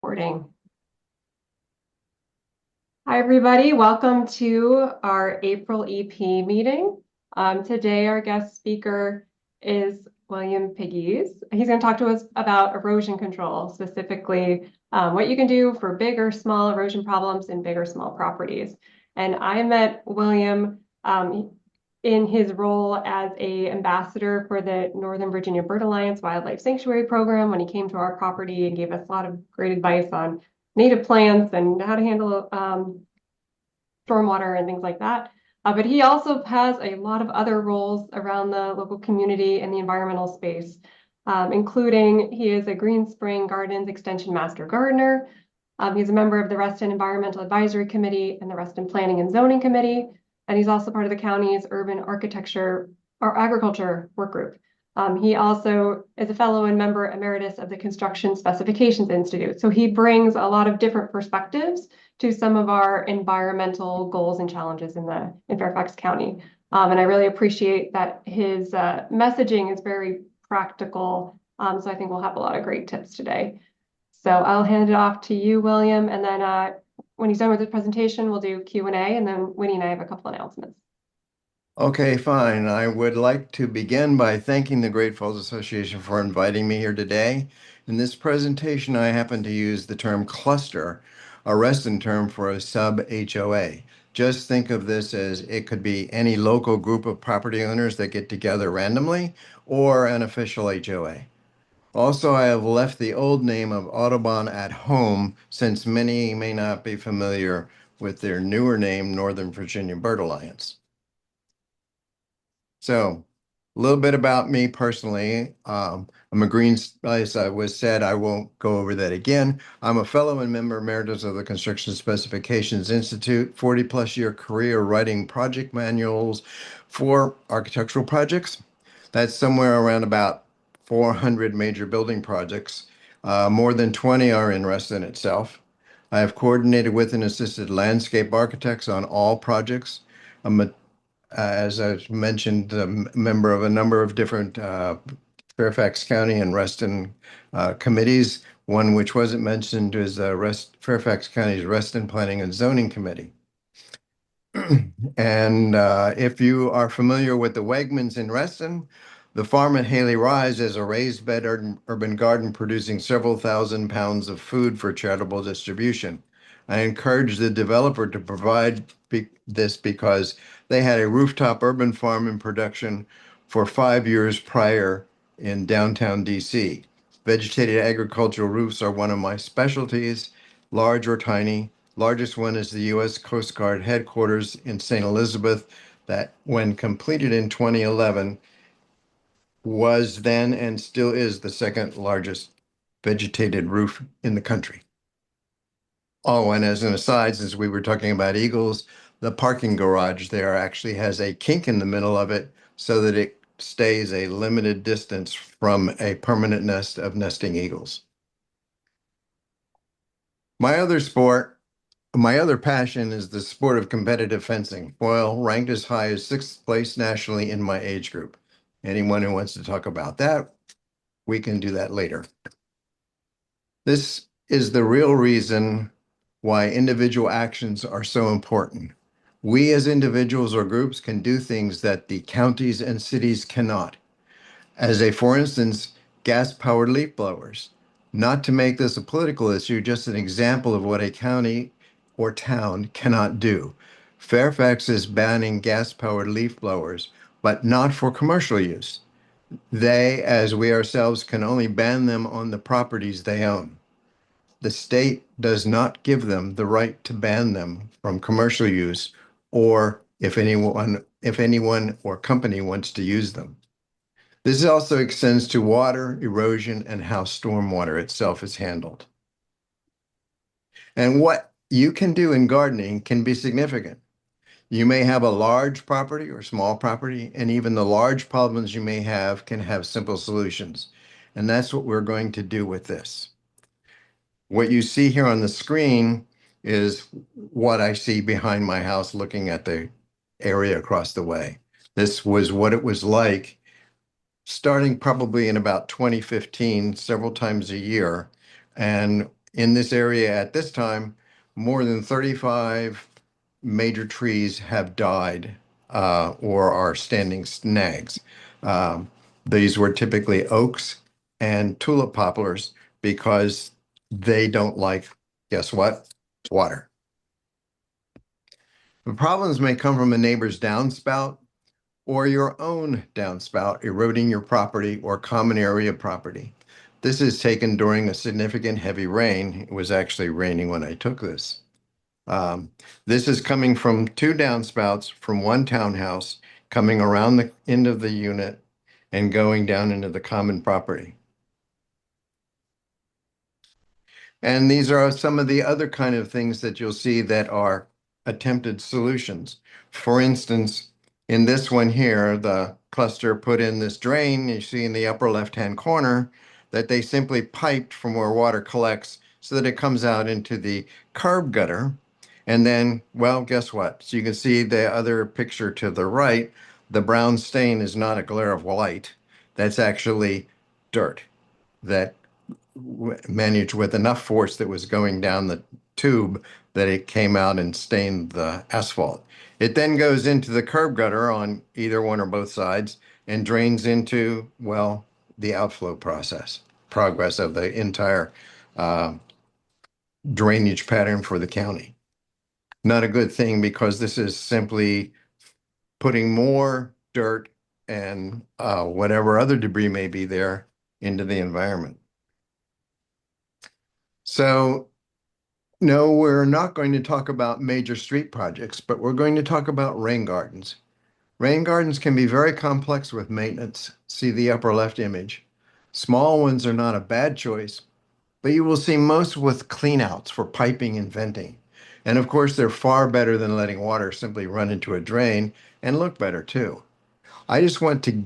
Recording. Hi, everybody. Welcome to our April EP meeting. Today, our guest speaker is William Pegues. He's going to talk to us about erosion control, specifically what you can do for big or small erosion problems in big or small properties. And I met William in his role as an ambassador for the Northern Virginia Bird Alliance Wildlife Sanctuary Program when he came to our property and gave us a lot of great advice on native plants and how to handle stormwater and things like that. But he also has a lot of other roles around the local community and the environmental space, including he is a Green Spring Gardens Extension Master Gardener. He's a member of the Reston Environmental Advisory Committee and the Reston Planning and Zoning Committee. And he's also part of the county's urban architecture or agriculture work group. He also is a fellow and member emeritus of the Construction Specifications Institute. So he brings a lot of different perspectives to some of our environmental goals and challenges in Fairfax County. And I really appreciate that his messaging is very practical. So I think we'll have a lot of great tips today. So I'll hand it off to you, William, and then when he's done with the presentation, we'll do Q&A, and then Winnie and I have a couple announcements. Okay, fine. I would like to begin by thanking the Great Falls Association for inviting me here today. In this presentation, I happen to use the term cluster, a Reston term for a sub-HOA. Just think of this as it could be any local group of property owners that get together randomly or an official HOA. Also, I have left the old name of Audubon-At-Home since many may not be familiar with their newer name, Northern Virginia Bird Alliance. So a little bit about me personally. I'm a green, as I was said, I won't go over that again. I'm a fellow and member emeritus of the Construction Specifications Institute, 40 plus year career writing project manuals for architectural projects. That's somewhere around about 400 major building projects. More than 20 are in Reston itself. I have coordinated with and assisted landscape architects on all projects. I'm a as I mentioned, a member of a number of different Fairfax County and Reston committees. One which wasn't mentioned is Fairfax County's Reston Planning and Zoning Committee. And if you are familiar with the Wegmans in Reston, the farm at Haley Rise is a raised bed urban garden producing several thousand pounds of food for charitable distribution. I encourage the developer to provide this because they had a rooftop urban farm in production for 5 years prior in downtown DC. Vegetated agricultural roofs are one of my specialties, large or tiny. Largest one is the U.S. Coast Guard headquarters in St. Elizabeth that, when completed in 2011, was then and still is the second largest vegetated roof in the country. Oh, and as an aside, since we were talking about eagles, the parking garage there actually has a kink in the middle of it so that it stays a limited distance from a permanent nest of nesting eagles. My other passion is the sport of competitive fencing. Well, ranked as high as 6th place nationally in my age group. Anyone who wants to talk about that, we can do that later. This is the real reason why individual actions are so important. We as individuals or groups can do things that the counties and cities cannot. For instance, gas-powered leaf blowers. Not to make this a political issue, just an example of what a county or town cannot do. Fairfax is banning gas-powered leaf blowers, but not for commercial use. They, as we ourselves, can only ban them on the properties they own. The state does not give them the right to ban them from commercial use, or if anyone or company wants to use them. This also extends to water, erosion, and how stormwater itself is handled. And what you can do in gardening can be significant. You may have a large property or small property, and even the large problems you may have can have simple solutions. And that's what we're going to do with this. What you see here on the screen is what I see behind my house looking at the area across the way. This was what it was like starting probably in about 2015, several times a year. And in this area at this time, more than 35 major trees have died or are standing snags. Um, these were typically oaks and tulip poplars because they don't like, guess what? Water. The problems may come from a neighbor's downspout or your own downspout eroding your property or common area property. This is taken during a significant heavy rain. It was actually raining when I took this. This is coming from two downspouts from one townhouse coming around the end of the unit and going down into the common property. And these are some of the other kind of things that you'll see that are attempted solutions. For instance, in this one here, the cluster put in this drain you see in the upper left-hand corner that they simply piped from where water collects so that it comes out into the curb gutter. And then, well, guess what? So you can see the other picture to the right, the brown stain is not a glare of light. That's actually dirt that managed with enough force that was going down the tube that it came out and stained the asphalt. It then goes into the curb gutter on either one or both sides and drains into, well, the outflow progress of the entire uh, drainage pattern for the county. Not a good thing because this is simply putting more dirt and whatever other debris may be there into the environment. So, no, we're not going to talk about major street projects, but we're going to talk about rain gardens. Rain gardens can be very complex with maintenance. See the upper left image. Small ones are not a bad choice, but you will see most with cleanouts for piping and venting. And of course, they're far better than letting water simply run into a drain and look better too. I just want to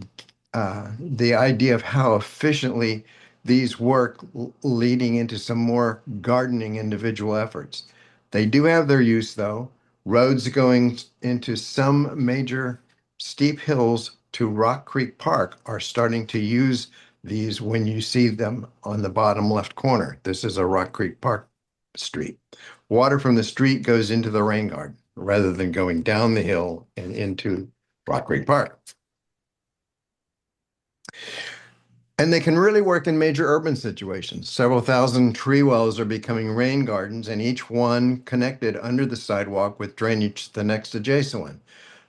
the idea of how efficiently these work leading into some more gardening individual efforts. They do have their use though. Roads going into some major steep hills to Rock Creek Park are starting to use these when you see them on the bottom left corner. This is a Rock Creek Park street. Water from the street goes into the rain garden rather than going down the hill and into Rock Creek Park. And they can really work in major urban situations. Several thousand tree wells are becoming rain gardens, and each one connected under the sidewalk with drainage to the next adjacent one.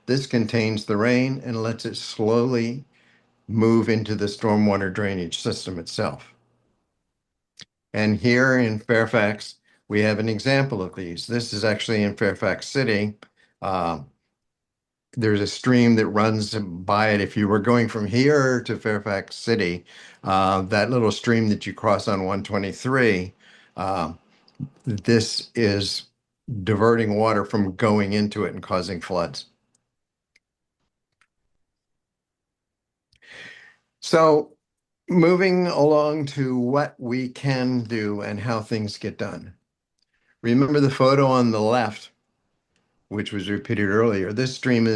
This contains the rain and lets it slowly move into the stormwater drainage system itself. And here in Fairfax, we have an example of these. This is actually in Fairfax City. There's a stream that runs by it. If you were going from here to Fairfax City, that little stream that you cross on 123, this is diverting water from going into it and causing floods. So moving along to what we can do and how things get done. Remember the photo on the left, which was repeated earlier. This stream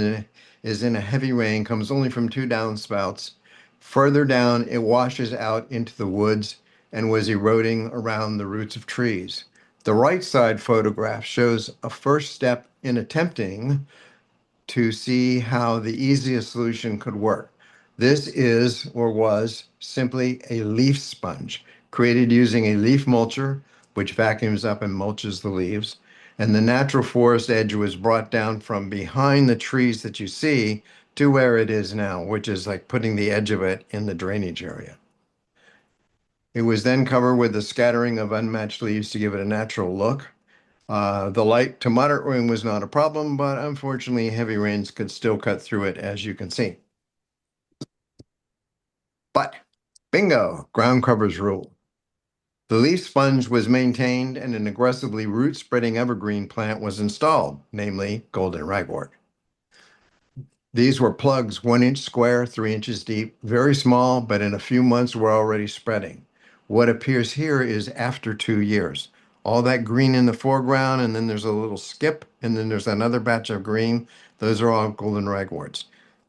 is in a heavy rain, comes only from two downspouts. Further down, it washes out into the woods and was eroding around the roots of trees. The right side photograph shows a first step in attempting to see how the easiest solution could work. This is or was simply a leaf sponge created using a leaf mulcher, which vacuums up and mulches the leaves. And the natural forest edge was brought down from behind the trees that you see to where it is now, which is like putting the edge of it in the drainage area. It was then covered with a scattering of unmatched leaves to give it a natural look. The light to moderate rain was not a problem, but unfortunately, heavy rains could still cut through it, as you can see. But bingo, ground covers rule. The leaf sponge was maintained and an aggressively root-spreading evergreen plant was installed, namely golden ragwort. These were plugs 1 inch square, 3 inches deep, very small, but in a few months were already spreading. What appears here is after 2 years. All that green in the foreground, and then there's a little skip, and then there's another batch of green. Those are all golden ragworts.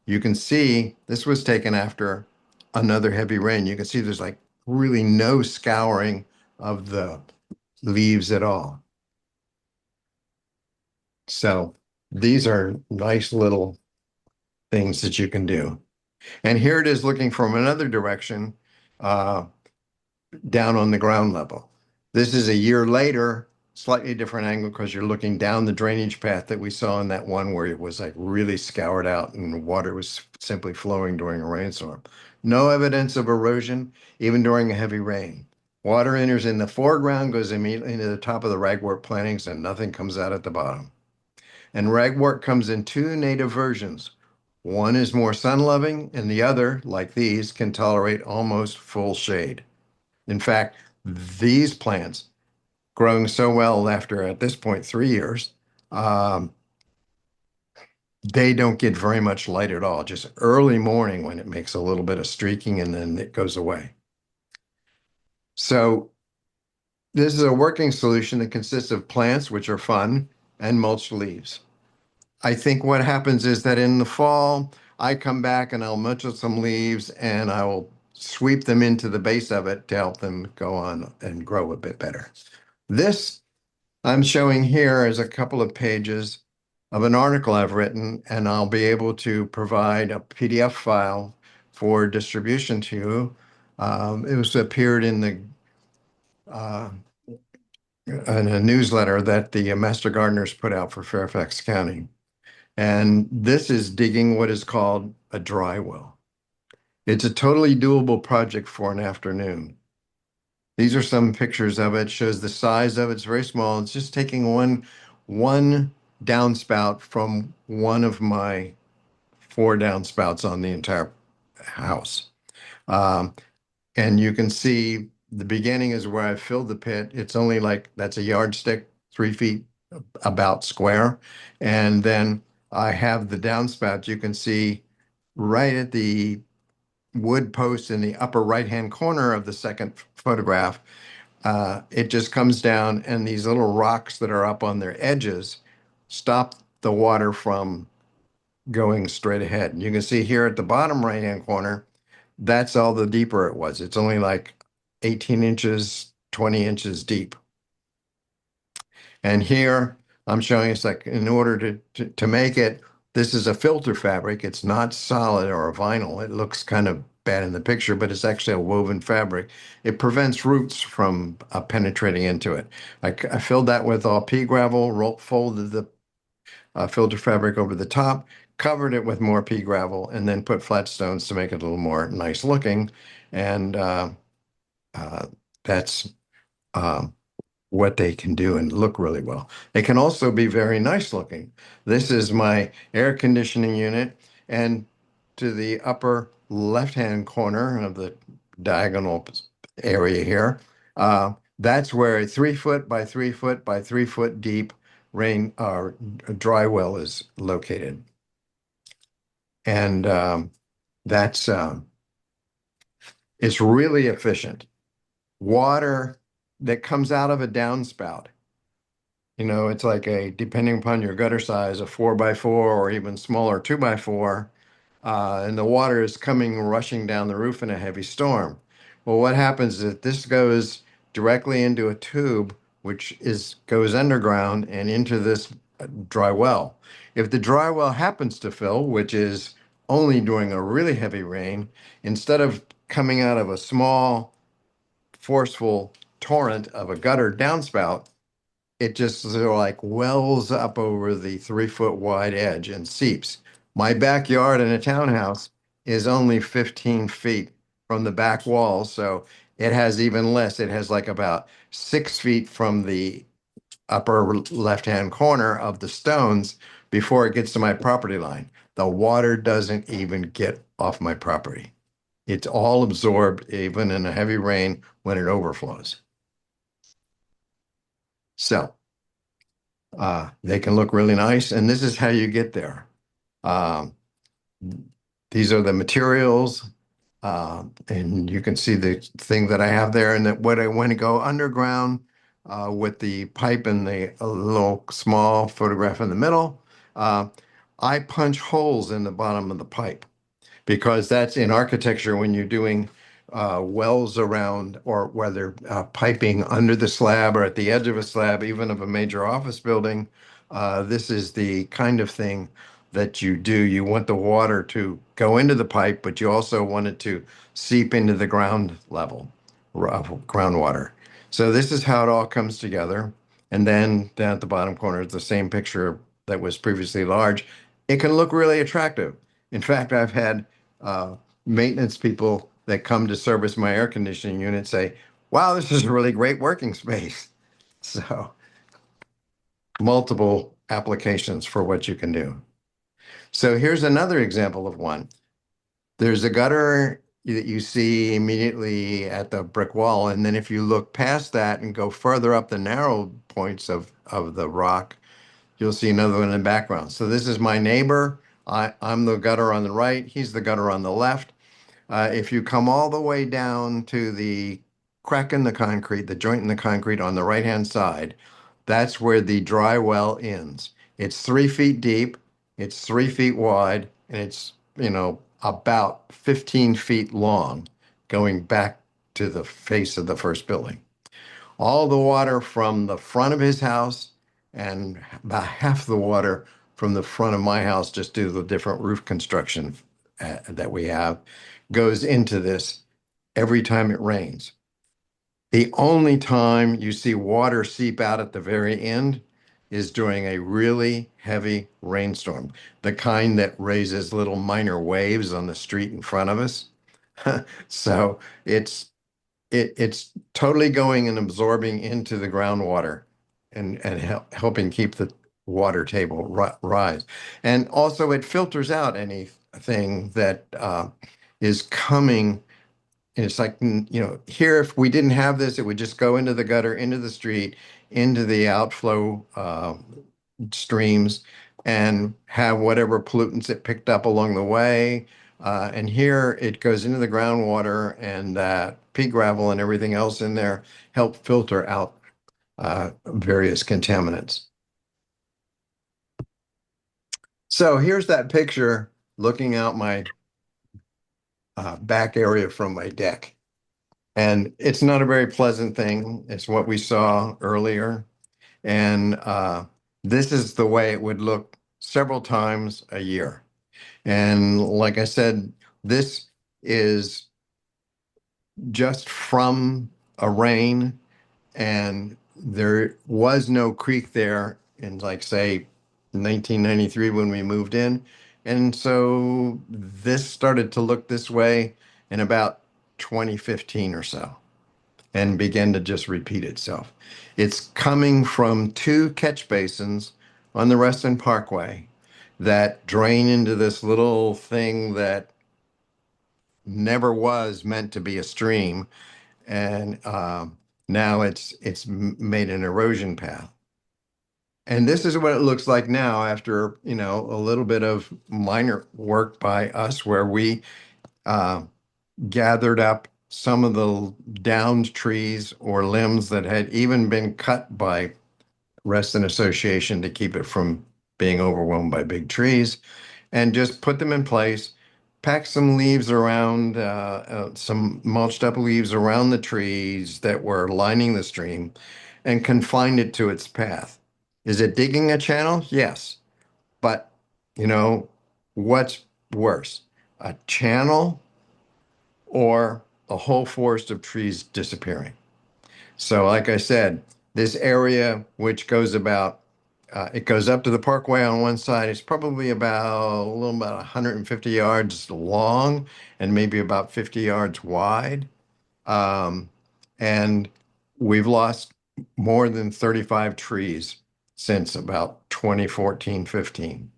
You can see this was taken after another heavy rain. You can see there's like really no scouring of the leaves at all. So these are nice little things that you can do. And here it is looking from another direction, uh, down on the ground level. This is a year later, slightly different angle because you're looking down the drainage path that we saw in that one where it was like really scoured out and water was simply flowing during a rainstorm. No evidence of erosion, even during a heavy rain. Water enters in the foreground, goes immediately into the top of the ragwort plantings, and nothing comes out at the bottom. And ragwort comes in two native versions. One is more sun-loving, and the other, like these, can tolerate almost full shade. In fact, these plants, growing so well after, at this point, 3 years, um, they don't get very much light at all, just early morning when it makes a little bit of streaking and then it goes away. So this is a working solution that consists of plants, which are fun, and mulched leaves. I think what happens is that in the fall, I come back and I'll mulch some leaves and I will sweep them into the base of it to help them go on and grow a bit better. This I'm showing here is a couple of pages of an article I've written, and I'll be able to provide a PDF file for distribution to you. It was appeared in the uh, in a newsletter that the Master Gardeners put out for Fairfax County. And this is digging what is called a dry well. It's a totally doable project for an afternoon. These are some pictures of it. Shows the size of it. It's very small. It's just taking one downspout from one of my four downspouts on the entire house. Um, and you can see the beginning is where I filled the pit. It's only like, that's a yardstick, 3 feet about square. And then I have the downspout. You can see right at the wood post in the upper right-hand corner of the second photograph. It just comes down, and these little rocks that are up on their edges stop the water from going straight ahead. And you can see here at the bottom right-hand corner, that's all the deeper it was. It's only like 18 inches, 20 inches deep. And here I'm showing it's like in order to make it, this is a filter fabric. It's not solid or a vinyl. It looks kind of bad in the picture, but it's actually a woven fabric. It prevents roots from penetrating into it. I filled that with all pea gravel, folded the filter fabric over the top, covered it with more pea gravel, and then put flat stones to make it a little more nice looking. And that's um, what they can do and look really well. They can also be very nice looking. This is my air conditioning unit, and to the upper left-hand corner of the diagonal area here, that's where a 3 foot by 3 foot by 3 foot deep rain dry well is located. And that's it's really efficient. Water that comes out of a downspout. You know, it's like depending upon your gutter size, a 4x4 or even smaller 2x4, and the water is coming rushing down the roof in a heavy storm. Well, what happens is that this goes directly into a tube, which goes underground and into this dry well. If the dry well happens to fill, which is only during a really heavy rain, instead of coming out of a small, forceful torrent of a gutter downspout, it just sort of like wells up over the 3 foot wide edge and seeps. My backyard in a townhouse is only 15 feet from the back wall, so it has even less. It has like about 6 feet from the upper left-hand corner of the stones before it gets to my property line. The water doesn't even get off my property. It's all absorbed, even in a heavy rain when it overflows. So they can look really nice, and this is how you get there. Um, these are the materials, and you can see the thing that I have there, and that when I want to go underground with the pipe and the little small photograph in the middle, I punch holes in the bottom of the pipe because that's in architecture when you're doing wells around, or whether piping under the slab or at the edge of a slab, even of a major office building. This is the kind of thing that you do. You want the water to go into the pipe, but you also want it to seep into the ground level, groundwater. So this is how it all comes together. And then down at the bottom corner is the same picture that was previously large. It can look really attractive. In fact, I've had maintenance people that come to service my air conditioning unit say, wow, this is a really great working space. So multiple applications for what you can do. So here's another example of one. There's a gutter that you see immediately at the brick wall. And then if you look past that and go further up the narrow points of the rock, you'll see another one in the background. So this is my neighbor. I'm the gutter on the right. He's the gutter on the left. If you come all the way down to the crack in the concrete, the joint in the concrete on the right-hand side, that's where the dry well ends. It's 3 feet deep, it's 3 feet wide, and it's, about 15 feet long going back to the face of the first building. All the water from the front of his house and about half the water from the front of my house, just due to the different roof construction that we have, goes into this every time it rains. The only time you see water seep out at the very end is during a really heavy rainstorm, the kind that raises little minor waves on the street in front of us. So it's totally going and absorbing into the groundwater and helping keep the water table rise. And also it filters out anything that is coming. And it's like, here, if we didn't have this, it would just go into the gutter, into the street, into the outflow streams, and have whatever pollutants it picked up along the way. And here it goes into the groundwater, and that pea gravel and everything else in there help filter out various contaminants. So here's that picture looking out my back area from my deck. And it's not a very pleasant thing. It's what we saw earlier. And this is the way it would look several times a year. And like I said, this is just from a rain, and there was no creek there in, like, say, 1993 when we moved in. And so this started to look this way in about 2015 or so, and began to just repeat itself. It's coming from two catch basins on the Reston Parkway that drain into this little thing that never was meant to be a stream, and now it's made an erosion path. And this is what it looks like now after, a little bit of minor work by us, where we uh, gathered up some of the downed trees or limbs that had even been cut by Reston Association to keep it from being overwhelmed by big trees, and just put them in place, packed some leaves around, some mulched up leaves around the trees that were lining the stream, and confined it to its path. Is it digging a channel? Yes. But, what's worse? A channel or a whole forest of trees disappearing? So, like I said, this area, which goes it goes up to the parkway on one side. It's probably about 150 yards long and maybe about 50 yards wide. Um, and we've lost more than 35 trees since about 2014, 15.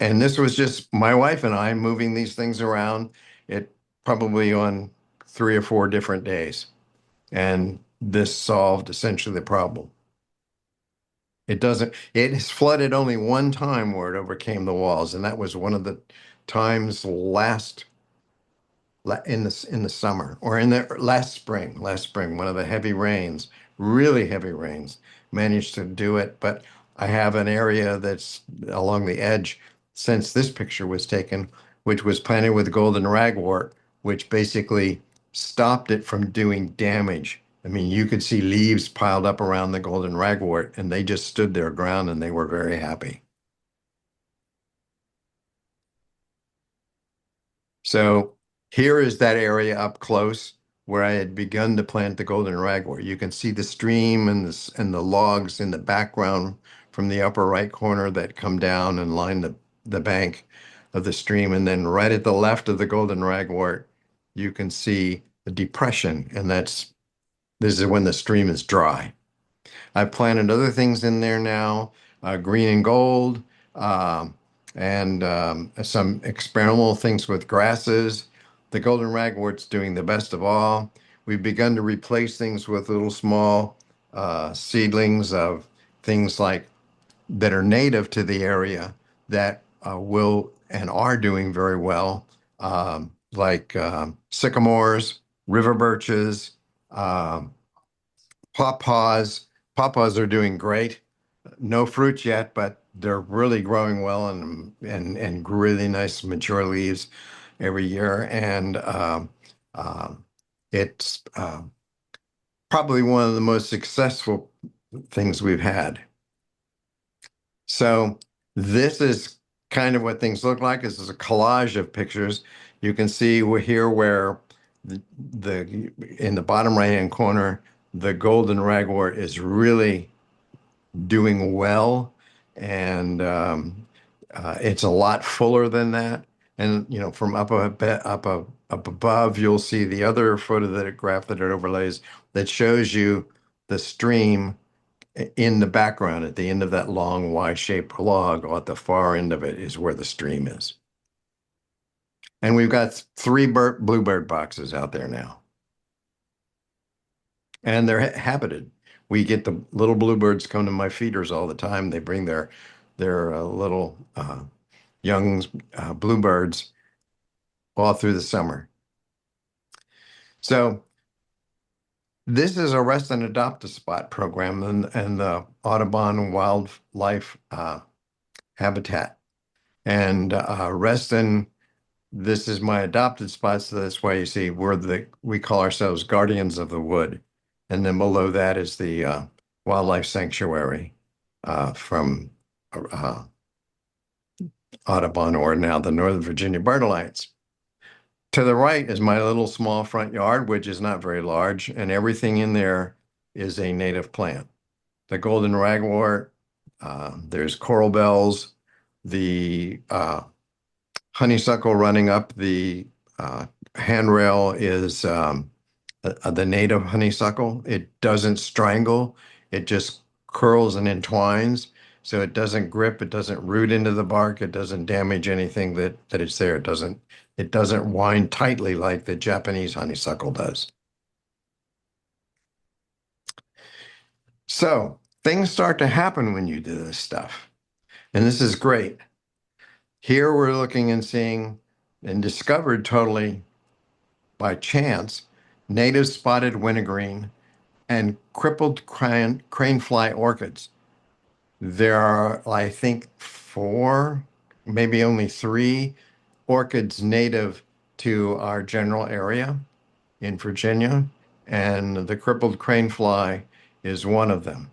And this was just my wife and I moving these things around, it probably on 3 or 4 different days. And this solved essentially the problem. It has flooded only one time where it overcame the walls, and that was one of the times in the summer, or in the last spring, one of the heavy rains, really heavy rains, managed to do it. But I have an area that's along the edge since this picture was taken, which was planted with golden ragwort, which basically stopped it from doing damage. I mean, you could see leaves piled up around the golden ragwort, and they just stood their ground and they were very happy. So here is that area up close where I had begun to plant the golden ragwort. You can see the stream and the logs in the background from the upper right corner that come down and line the bank of the stream. And then right at the left of the golden ragwort, you can see the depression, and this is when the stream is dry. I've planted other things in there now, green and gold, um, and some experimental things with grasses. The golden ragwort's doing the best of all. We've begun to replace things with little small seedlings of things like that are native to the area that will and are doing very well, like sycamores, river birches, um, pawpaws. Pawpaws are doing great. No fruit yet, but they're really growing well and really nice mature leaves every year. And it's probably one of the most successful things we've had. So this is kind of what things look like. This is a collage of pictures. You can see we're here where the in the bottom right-hand corner, the golden ragwort is really doing well, and it's a lot fuller than that. And from up above, you'll see the other photograph that it overlays that shows you the stream in the background at the end of that long Y-shaped log. At the far end of it is where the stream is. And we've got three bluebird boxes out there now. And they're habited. We get the little bluebirds come to my feeders all the time. They bring their little young bluebirds all through the summer. So this is a rest and adopt a spot program and the Audubon Wildlife Habitat. And Reston, this is my adopted spot, so that's why you see we call ourselves guardians of the wood. And then below that is the wildlife sanctuary from uh, Audubon, or now the Northern Virginia Bird Alliance. To the right is my little small front yard, which is not very large, and everything in there is a native plant. The golden ragwort, there's coral bells, the honeysuckle running up the handrail is the native honeysuckle. It doesn't strangle, it just curls and entwines. So it doesn't grip, it doesn't root into the bark, it doesn't damage anything that it's there. It doesn't wind tightly like the Japanese honeysuckle does. So things start to happen when you do this stuff. And this is great. Here we're looking and seeing and discovered totally by chance native spotted wintergreen and crippled cranefly orchids. There are, I think, four, maybe only three orchids native to our general area in Virginia, and the crippled cranefly is one of them.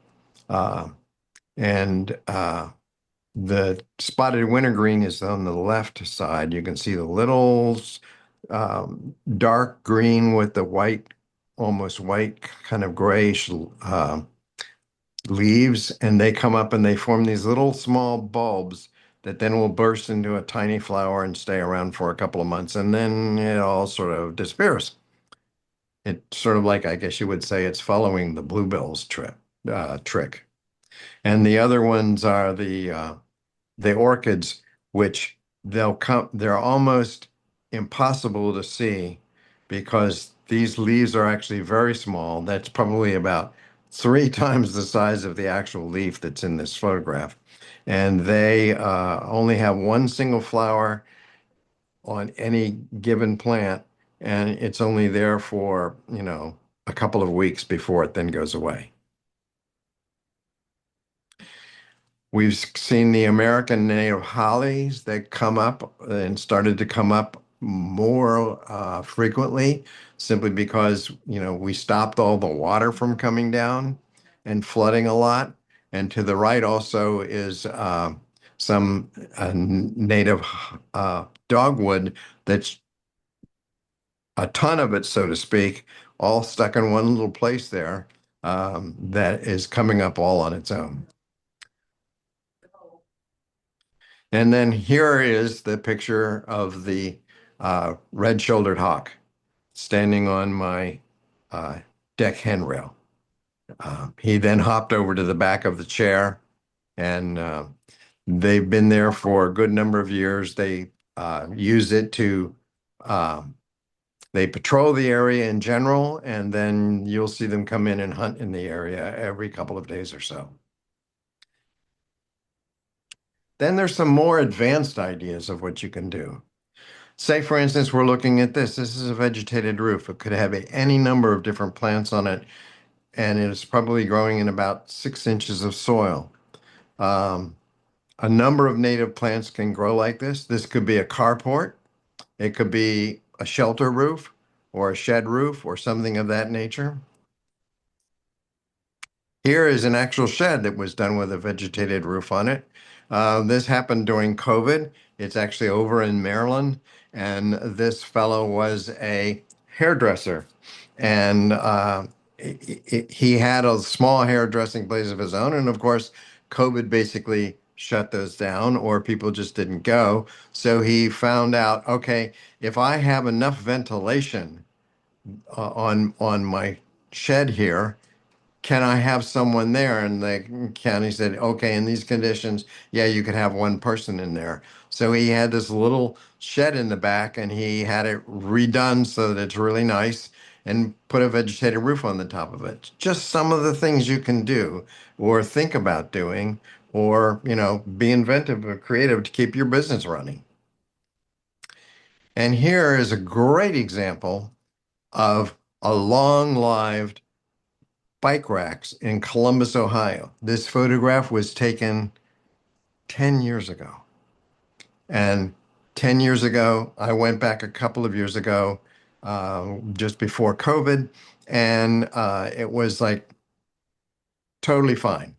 And the spotted wintergreen is on the left side. You can see the little dark green with the white, almost white, kind of grayish leaves, and they come up and they form these little small bulbs that then will burst into a tiny flower and stay around for a couple of months, and then it all sort of disappears. It's sort of like, I guess you would say, it's following the bluebell's trick. And the other ones are the orchids, which they're almost impossible to see because these leaves are actually very small. That's probably about 3 times the size of the actual leaf that's in this photograph. And they only have one single flower on any given plant, and it's only there for, a couple of weeks before it then goes away. We've seen the American native hollies that come up and started to come up more frequently, simply because, we stopped all the water from coming down and flooding a lot. And to the right also is some native dogwood that's a ton of it, so to speak, all stuck in one little place there, that is coming up all on its own. And then here is the picture of the red-shouldered hawk standing on my uh, deck handrail. He then hopped over to the back of the chair, and they've been there for a good number of years. They use it to they patrol the area in general, and then you'll see them come in and hunt in the area every couple of days or so. Then there's some more advanced ideas of what you can do. Say, for instance, we're looking at this. This is a vegetated roof. It could have any number of different plants on it, and it is probably growing in about 6 inches of soil. Um, a number of native plants can grow like this. This could be a carport. It could be a shelter roof or a shed roof or something of that nature. Here is an actual shed that was done with a vegetated roof on it. This happened during COVID. It's actually over in Maryland, and this fellow was a hairdresser, and he had a small hairdressing place of his own, and of course, COVID basically shut those down, or people just didn't go. So he found out, okay, if I have enough ventilation on my shed here, can I have someone there? And the county said, okay, in these conditions, yeah, you could have one person in there. So he had this little shed in the back, and he had it redone so that it's really nice, and put a vegetated roof on the top of it. Just some of the things you can do or think about doing, or, be inventive or creative to keep your business running. And here is a great example of a long-lived bike racks in Columbus, Ohio. This photograph was taken 10 years ago. And 10 years ago, I went back a couple of years ago, just before COVID, and it was like totally fine.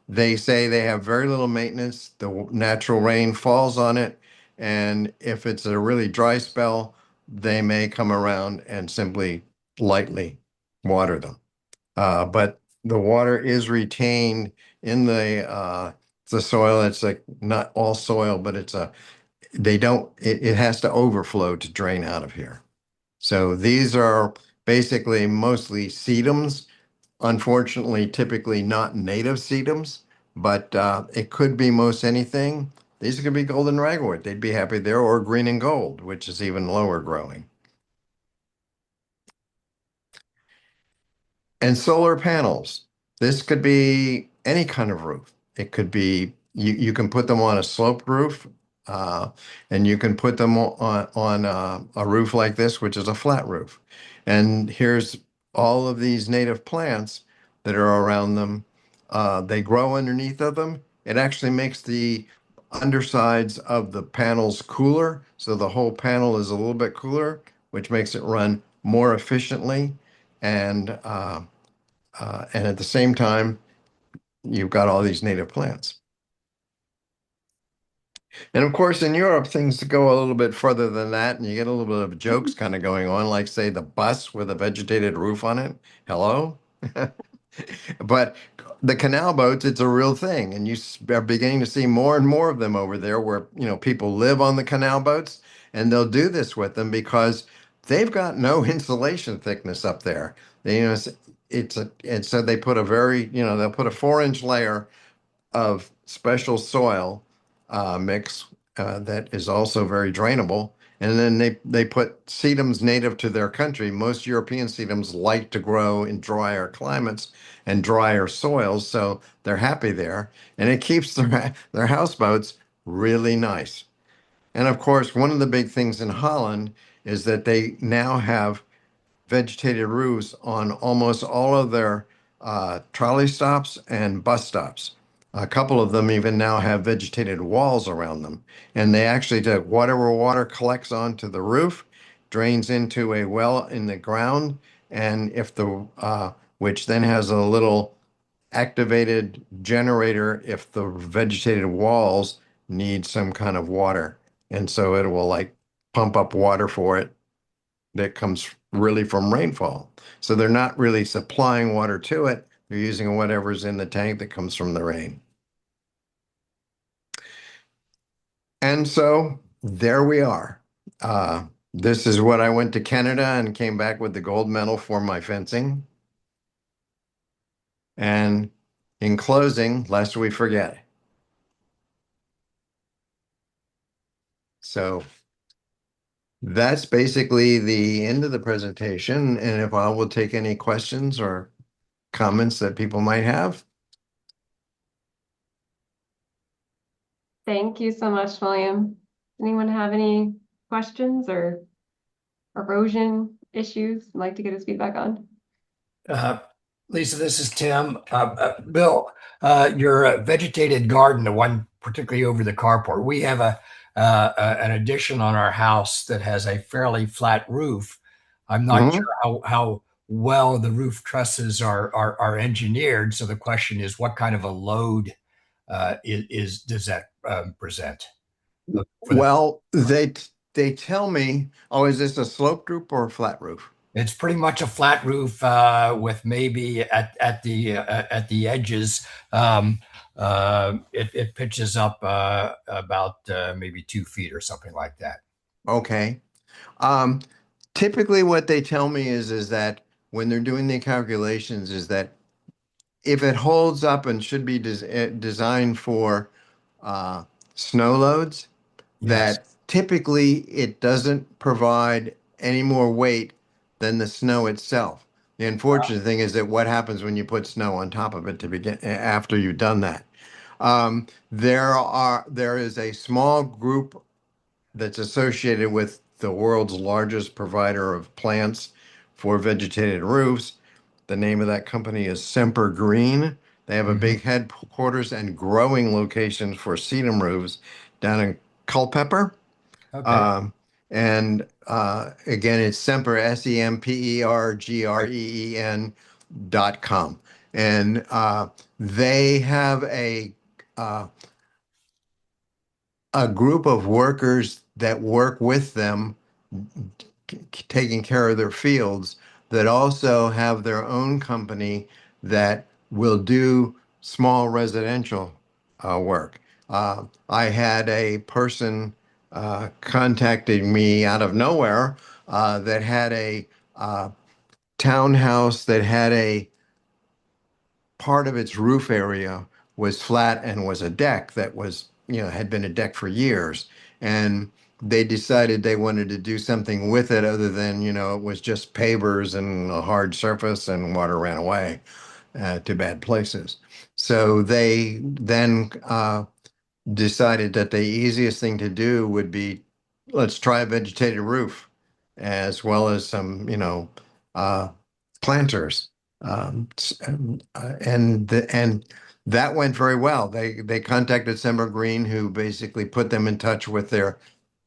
They say they have very little maintenance. The natural rain falls on it. And if it's a really dry spell, they may come around and simply lightly water them. But the water is retained in the soil. It's like not all soil, but they don't, it has to overflow to drain out of here. So these are basically mostly sedums. Unfortunately, typically not native sedums, but it could be most anything. These could be golden ragwort. They'd be happy there, or green and gold, which is even lower growing. And solar panels. This could be any kind of roof. It could be, you can put them on a sloped roof, uh, and you can put them on a roof like this, which is a flat roof. And here's all of these native plants that are around them. They grow underneath of them. It actually makes the undersides of the panels cooler. So the whole panel is a little bit cooler, which makes it run more efficiently. And at the same time, you've got all these native plants. And of course, in Europe, things go a little bit further than that, and you get a little bit of jokes kind of going on, like, say, the bus with a vegetated roof on it. Hello? But the canal boats, it's a real thing, and are beginning to see more and more of them over there, where people live on the canal boats, and they'll do this with them because they've got no insulation thickness up there. And so they put they'll put a 4-inch layer of special soil mix that is also very drainable. And then they put sedums native to their country. Most European sedums like to grow in drier climates and drier soils, so they're happy there. And it keeps their houseboats really nice. And of course, one of the big things in Holland is that they now have vegetated roofs on almost all of their trolley stops and bus stops. A couple of them even now have vegetated walls around them. And they actually took whatever water collects onto the roof, drains into a well in the ground, and if the which then has a little activated generator if the vegetated walls need some kind of water. And so it will like pump up water for it that comes really from rainfall. So they're not really supplying water to it. They're using whatever's in the tank that comes from the rain. And so there we are. This is what I went to Canada and came back with the gold medal for my fencing. And in closing, lest we forget. So that's basically the end of the presentation. And if I will take any questions or comments that people might have. Thank you so much, William. Anyone have any questions or erosion issues you'd like to get his feedback on? Uh, Lisa, this is Tim. Bill, your vegetated garden, the one particularly over the carport, we have an addition on our house that has a fairly flat roof. I'm not Mhm. sure how well the roof trusses are engineered. So the question is, what kind of a load does that present for the? Well, they tell me, oh, is this a sloped roof or a flat roof? It's pretty much a flat roof with maybe at the edges. It pitches up about maybe 2 feet or something like that. Okay. Um, Typically what they tell me is that when they're doing the calculations is that if it holds up and should be designed for uh, snow loads, Yes. that typically it doesn't provide any more weight than the snow itself. The unfortunate thing is that what happens when you put snow on top of it to begin after you've done that. There is a small group that's associated with the world's largest provider of plants for vegetated roofs. The name of that company is Semper Green. They have a Mhm. big headquarters and growing locations for sedum roofs down in Culpeper. Okay. Um, and again, it's Semper, SEMPERGREEN.com. And they have uh, a group of workers that work with them taking care of their fields that also have their own company that will do small residential work. I had a person contacting me out of nowhere that had a uh, townhouse that had a part of its roof area was flat and was a deck that was, had been a deck for years. And they decided they wanted to do something with it other than, it was just pavers and a hard surface and water ran away to bad places. So they then decided that the easiest thing to do would be let's try a vegetated roof as well as some, uh, planters. And that went very well. They contacted Semper Green, who basically put them in touch with their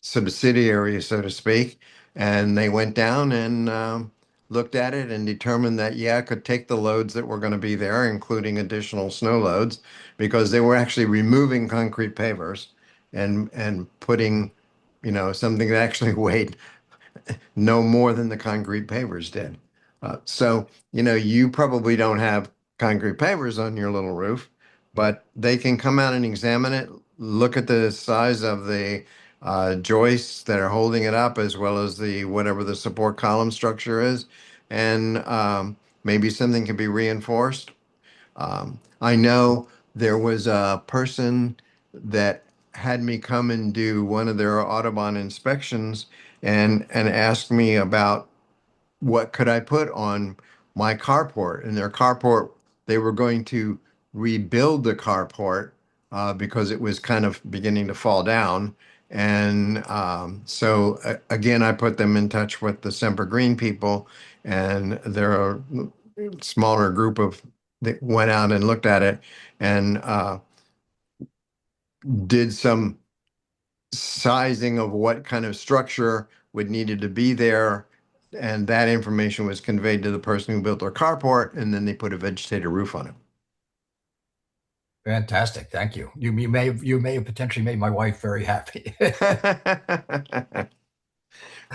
subsidiary, so to speak, and they went down and looked at it and determined that yeah, it could take the loads that were going to be there, including additional snow loads, because they were actually removing concrete pavers and putting, something that actually weighed no more than the concrete pavers did. So, you probably don't have concrete pavers on your little roof, but they can come out and examine it, look at the size of the joists that are holding it up, as well as the whatever the support column structure is, and maybe something can be reinforced. I know there was a person that had me come and do one of their Audubon inspections and ask me about what could I put on my carport. And their carport, they were going to rebuild the carport because it was kind of beginning to fall down. And so again, I put them in touch with the Semper Green people, and they're a smaller group of that went out and looked at it, and did some sizing of what kind of structure would needed to be there. And that information was conveyed to the person who built their carport, and then they put a vegetated roof on Fantastic. Thank you. You may have potentially made my wife very happy. it.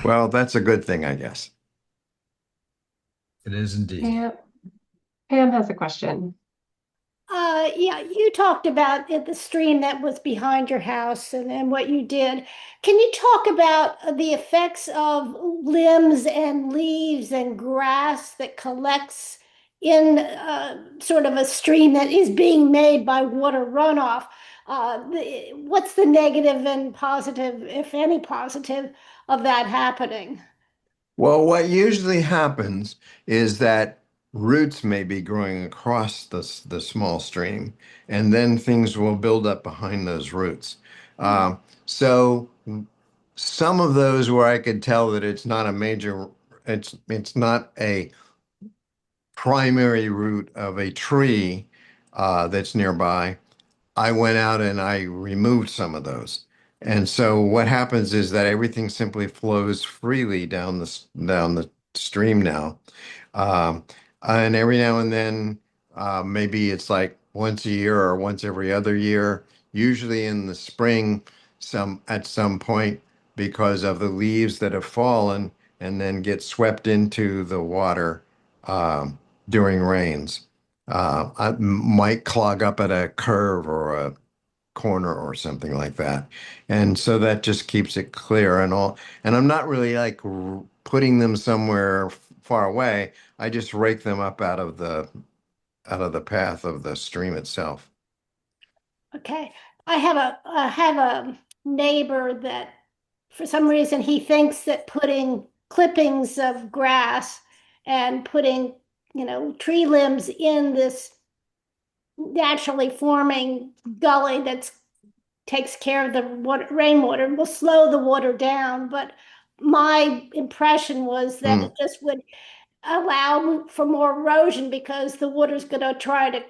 Well, that's a good thing, I guess. It is indeed. Pam has a question. Yeah, you talked about the stream that was behind your house and what you did. Can you talk about the effects of limbs and leaves and grass that collects in sort of a stream that is being made by water runoff? What's the negative and positive, if any positive, of that happening? Well, what usually happens is that roots may be growing across the small stream, and then things will build up behind those roots. So some of those where I could tell that it's not a major, it's not a primary root of a tree that's nearby. I went out and I removed some of those. And so what happens is that everything simply flows freely down the stream now. Um, and every now and then, maybe it's like once a year or once every other year, usually in the spring, some at some point because of the leaves that have fallen and then get swept into the water during rains. I might clog up at a curve or a corner or something like that. And so that just keeps it clear and all. And I'm not really like putting them somewhere far away. I just rake them up out of the path of the stream itself. Okay. I have a neighbor that for some reason he thinks that putting clippings of grass and putting, tree limbs in this naturally forming gully that takes care of the rainwater will slow the water down. But my impression was that Mm. it just would allow for more erosion because the water's going to try to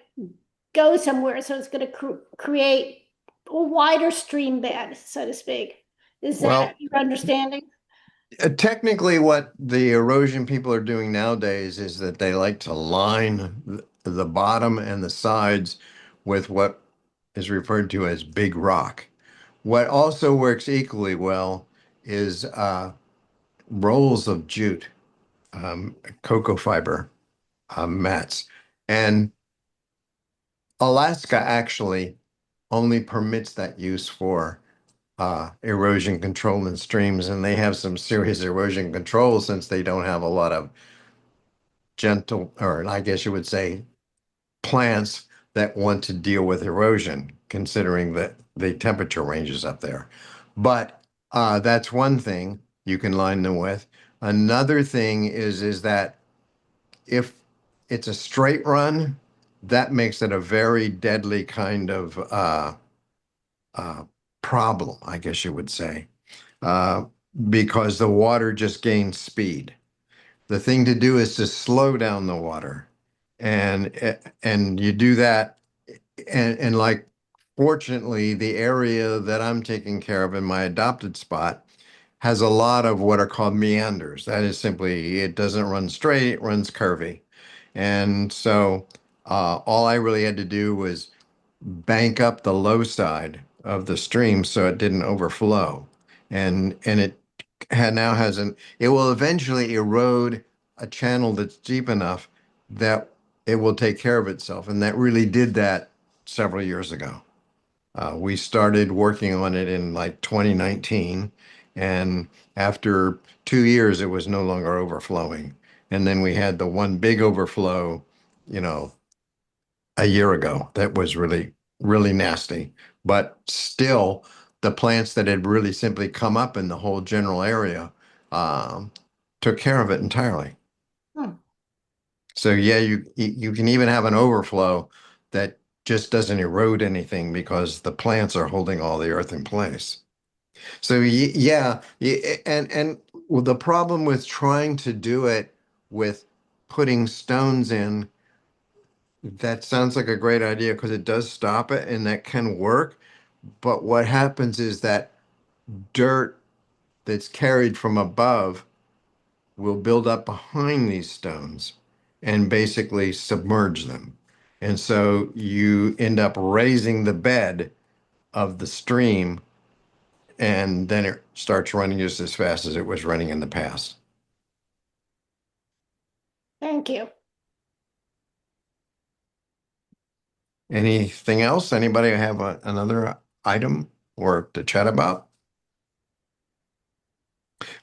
go somewhere. So it's going to create a wider stream bed, so to speak. Is that Well, your understanding? technically, what the erosion people are doing nowadays is that they like to line the bottom and the sides with what is referred to as big rock. What also works equally well is rolls of jute, cocoa fiber mats. And Alaska actually only permits that use for erosion control in streams, and they have some serious erosion control since they don't have a lot of gentle, or I guess you would say, plants that want to deal with erosion, considering that the temperature ranges up there. But that's one thing you can line them with. Another thing is that if it's a straight run, that makes it a very deadly kind of uh, problem, I guess you would say, uh, because the water just gains speed. The thing to do is to slow down the water, and you do that, and like fortunately, the area that I'm taking care of in my adopted spot has a lot of what are called meanders. That is simply, it doesn't run straight, it runs curvy. And so all I really had to do was bank up the low side of the stream so it didn't overflow. And it now has it will eventually erode a channel that's deep enough that it will take care of itself. And that really did that several years ago. We started working on it in like 2019, and after 2 years, it was no longer overflowing. And then we had the one big overflow, you know, a year ago that was really, really nasty. But still, the plants that had really simply come up in the whole general area um, took care of it entirely. Hmm. So yeah, you can even have an overflow that just doesn't erode anything because the plants are holding all the earth in place. So yeah, and well, the problem with trying to do it with putting stones in, that sounds like a great idea because it does stop it and that can work. But what happens is that dirt that's carried from above will build up behind these stones and basically submerge them. And so you end up raising the bed of the stream, and then it starts running just as fast as it was running in the past. Thank you. Anything else? Anybody have another item or to chat about?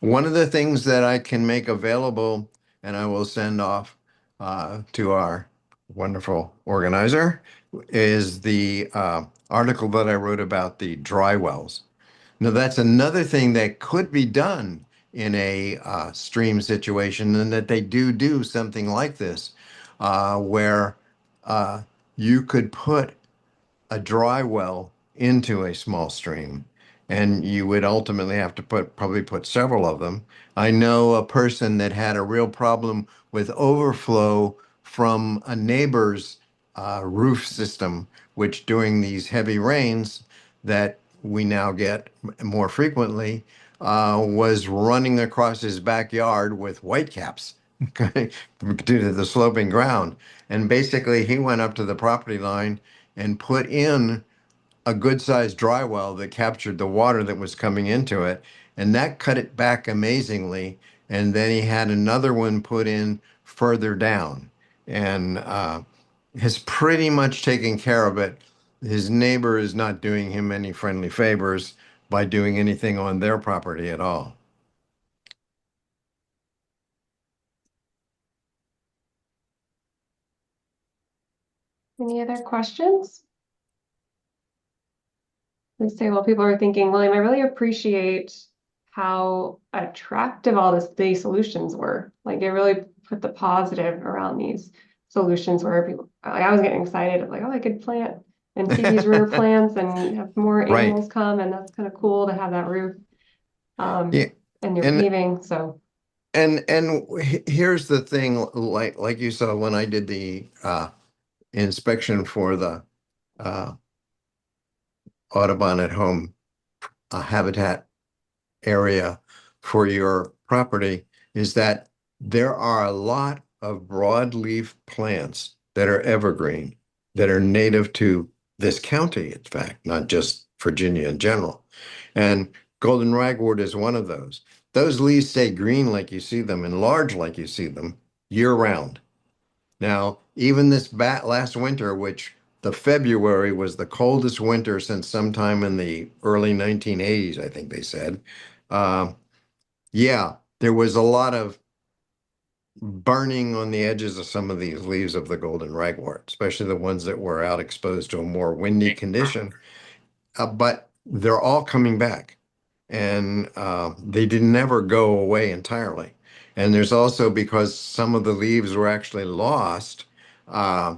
One of the things that I can make available, and I will send off to our wonderful organizer, is the article that I wrote about the dry wells. Now, that's another thing that could be done in a stream situation, and that they do something like this, where you could put a dry well into a small stream, and you would ultimately have to probably put several of them. I know a person that had a real problem with overflow from a neighbor's roof system, which during these heavy rains that we now get more frequently, was running across his backyard with whitecaps due to the sloping ground. And basically, he went up to the property line and put in a good sized dry well that captured the water that was coming into it. And that cut it back amazingly. And then he had another one put in further down and has pretty much taken care of it. His neighbor is not doing him any friendly favors by doing anything on their property at all. Any other questions? Let's say, well, people are thinking, William, I really appreciate how attractive all these solutions were. Like, it really put the positive around these solutions where people, like, I was getting excited of like, oh, I could plant and see these rare plants and have more Right. animals come, and that's kind of cool to have that roof. Yeah. And you're And paving, so here's the thing, like you saw when I did the inspection for the uh, Audubon-At-Home habitat area for your property, is that there are a lot of broadleaf plants that are evergreen, that are native to this county, in fact, not just Virginia in general. And golden ragwort is one of those. Those leaves stay green like you see them and large like you see them year round. Now, even this last winter, which the February was the coldest winter since sometime in the early 1980s, I think they said. Uh, yeah, there was a lot of burning on the edges of some of these leaves of the golden ragwort, especially the ones that were out exposed to a more windy condition. But they're all coming back, and they did never go away entirely. And there's also, because some of the leaves were actually lost, uh,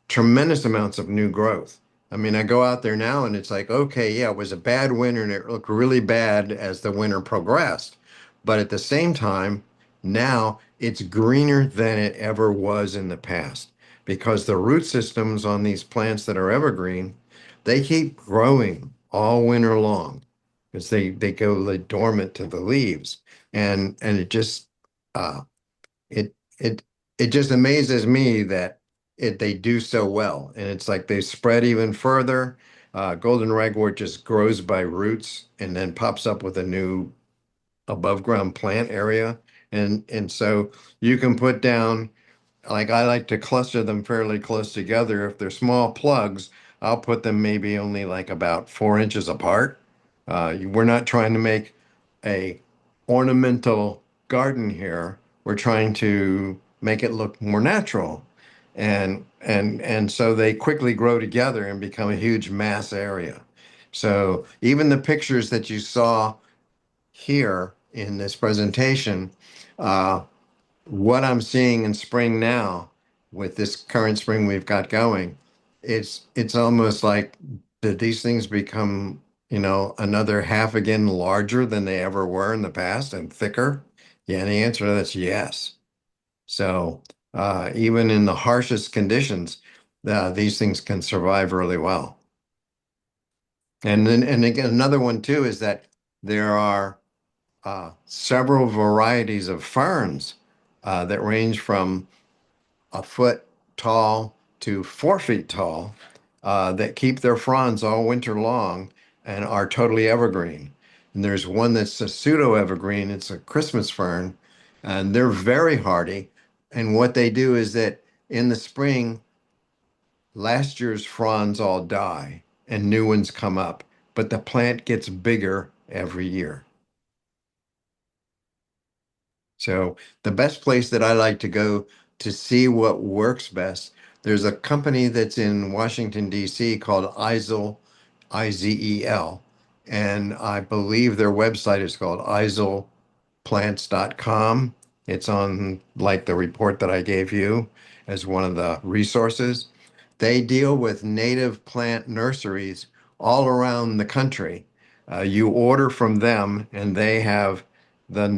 tremendous amounts of new growth. I mean, I go out there now and it's like, okay, yeah, it was a bad winter and it looked really bad as the winter progressed. But at the same time, now it's greener than it ever was in the past because the root systems on these plants that are evergreen, they keep growing all winter long because they go like dormant to the leaves. And it just uh, it it it just amazes me that they do so well, and it's like they spread even further. Golden ragwort just grows by roots and then pops up with a new above ground plant area, and so you can put down, like, I like to cluster them fairly close together. If they're small plugs, I'll put them maybe only like about 4 inches apart. We're not trying to make a ornamental garden here. We're trying to make it look more natural. And so they quickly grow together and become a huge mass area. So even the pictures that you saw here in this presentation, uh, what I'm seeing in spring now with this current spring we've got going, it's almost like did these things become, another half again larger than they ever were in the past and thicker? Yeah, the answer to that's yes. So even in the harshest conditions, these things can survive really well. And then, and again, another one too is that there are several varieties of ferns that range from a foot tall to 4 feet tall that keep their fronds all winter long and are totally evergreen. And there's one that's a pseudo evergreen, it's a Christmas fern, and they're very hardy. And what they do is that in the spring, last year's fronds all die and new ones come up, but the plant gets bigger every year. So the best place that I like to go to see what works best, there's a company that's in Washington, D.C. called Izel, IZEL, and I believe their website is called izelplants.com. It's on like the report that I gave you as one of the resources. They deal with native plant nurseries all around the country. You order from them, and they have the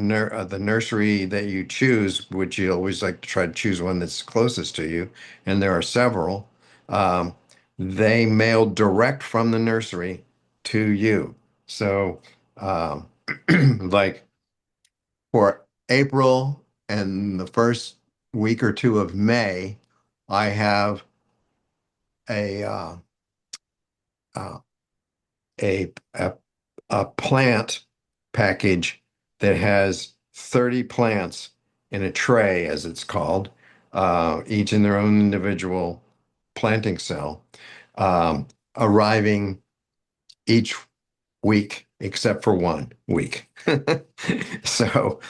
nursery that you choose, which you always like to try to choose one that's closest to you, and there are several. Um, they mail direct from the nursery to you. So, um, like for April and the first week or two of May, I have a uh, a a plant package that has 30 plants in a tray, as it's called, each in their own individual planting cell, arriving each week except for 1 week. So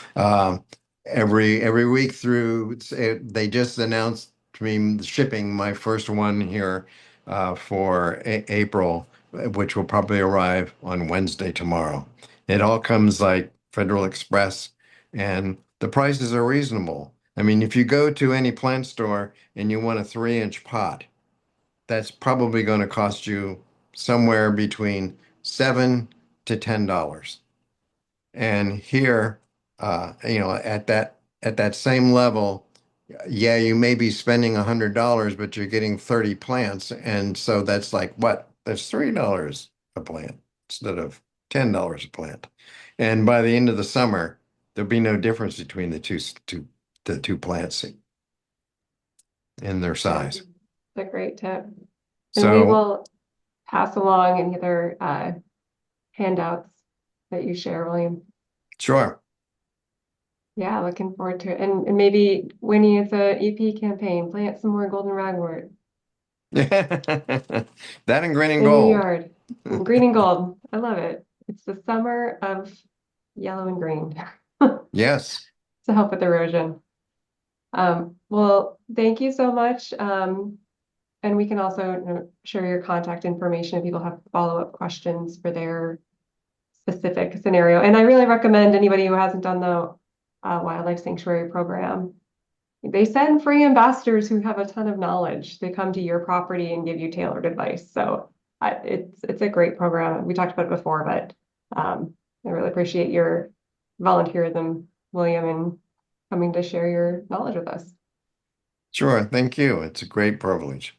every week through, they just announced to me shipping my first one here for April, which will probably arrive on Wednesday tomorrow. It all comes like Federal Express, and the prices are reasonable. I mean, if you go to any plant store and you want a 3-inch pot, that's probably going to cost you somewhere between $7 to $10. And here, at that same level, yeah, you may be spending $100, but you're getting 30 plants, and so that's like what? That's $3 a plant instead of $10 a plant. And by the end of the summer, there'll be no difference between the two plants in their size. It's a great tip. And we So will pass along any other handouts that you share, William. sure. Yeah, looking forward to it. And maybe Winnie, it's a EP campaign, plant some more golden ragwort That and green and in your gold. yard. Green and gold. I love it. It's the summer of yellow and green Yes, to help with erosion. Well, thank you so much. And we can also share your contact information if people have follow-up questions for their specific scenario. And I really recommend anybody who hasn't done the wildlife sanctuary program. They send free ambassadors who have a ton of knowledge. They come to your property and give you tailored advice. So it's a great program. We talked about it before, but I really appreciate your volunteerism, William, and coming to share your knowledge with us. sure. Thank you. It's a great privilege.